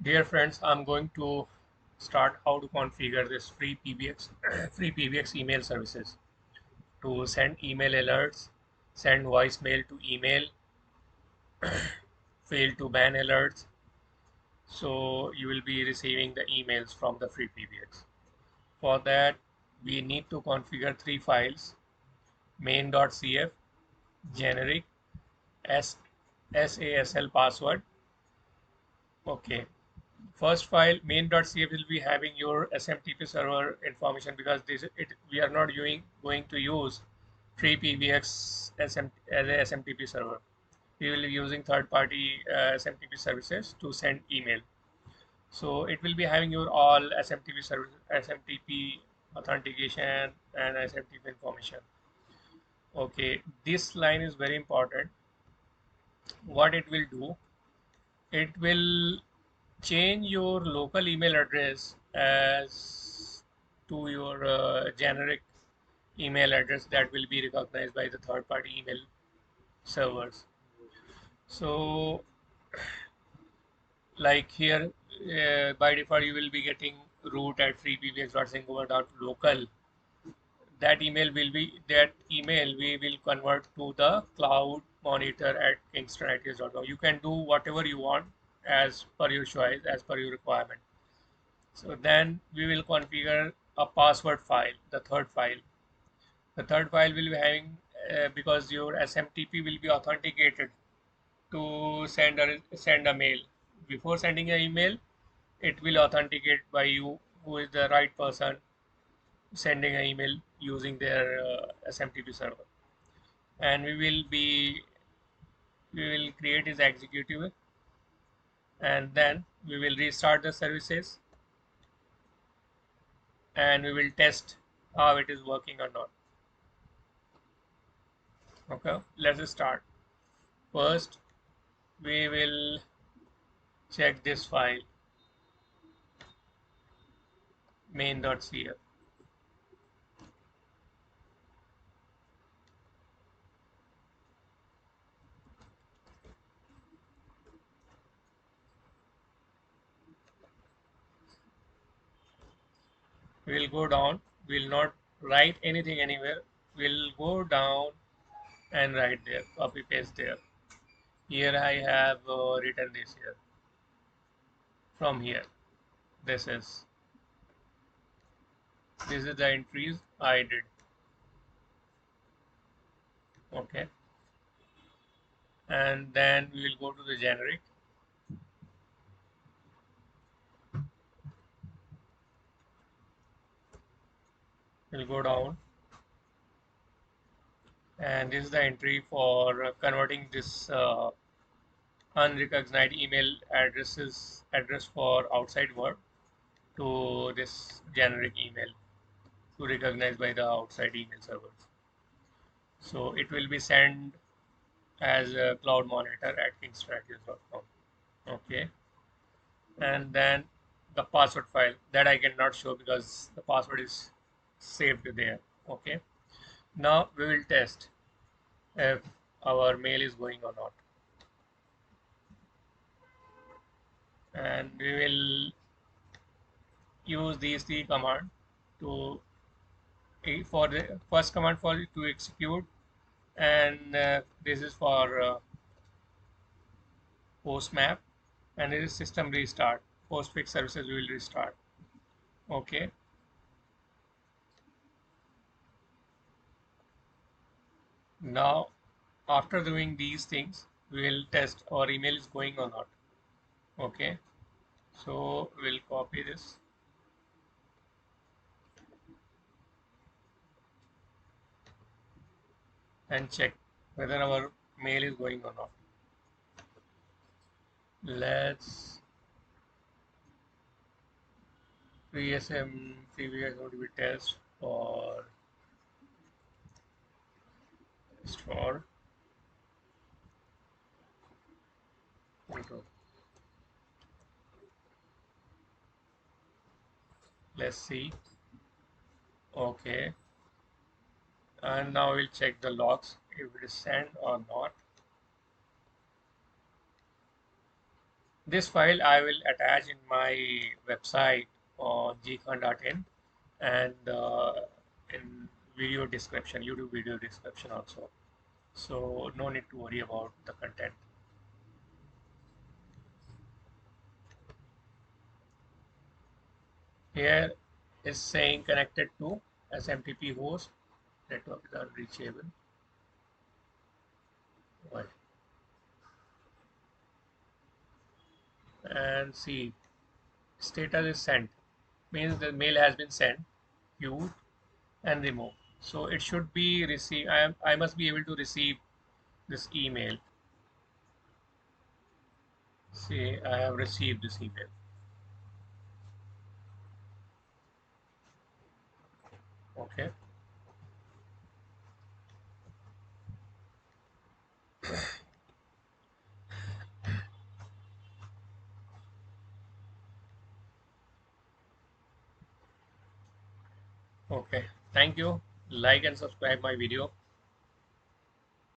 Dear friends, I'm going to start how to configure this free PBX free PBX email services to send email alerts, send voicemail to email, fail to ban alerts. So you will be receiving the emails from the free PBX. For that, we need to configure three files: main.cf, generic, S SASL password. Okay. First file main.cf will be having your SMTP server information because we are not going to use FreePBX as a SMTP server. We will be using third-party SMTP services to send email. So it will be having your all SMTP service, SMTP authentication and SMTP information. Okay, this line is very important. What it will do, it will change your local email address as to your generic email address that will be recognized by the third party email servers. So like here, by default you will be getting root at freepbx.singover.local. That email we will convert to the cloud monitor at kingstonits.com. You can do whatever you want as per your choice, as per your requirement. So then we will configure a password file, the third file. The third file will be having, because your SMTP will be authenticated to send a mail. Before sending an email, it will authenticate by you who is the right person sending an email using their SMTP server. And we will create his executable, and then we will restart the services and we will test how it is working or not. Okay, let's start. First, we will check this file main.cf. We will go down. We will not write anything anywhere. We'll go down and write there, copy paste there. Here I have written this here. From here, this is the entries I did. Okay, and then we will go to the generic. We'll go down, and this is the entry for converting this unrecognized email address for outside world to this generic email to recognize by the outside email servers. So it will be sent as a cloud monitor at kingstrategies.com. Okay, and then the password file that I cannot show because the password is saved there. Okay, now we will test if our mail is going or not, and we will use these three commands to for the first command for to execute, and this is for post map, and this is system restart. Postfix services will restart. Okay, now after doing these things we will test our email is going or not. Okay, so we'll copy this and check whether our mail is going or not. Let's create some previous test for store control. Let's see. Okay, and now we'll check the logs if it is sent or not. This file I will attach in my website on gcon.in and in video description, YouTube video description also. So no need to worry about the content. Here is saying connected to SMTP host, network is unreachable. Right. And see, status is sent, means the mail has been sent, viewed and removed. So it should be received. I must be able to receive this email. Say I have received this email. Okay. Okay. Thank you. Like and subscribe my video.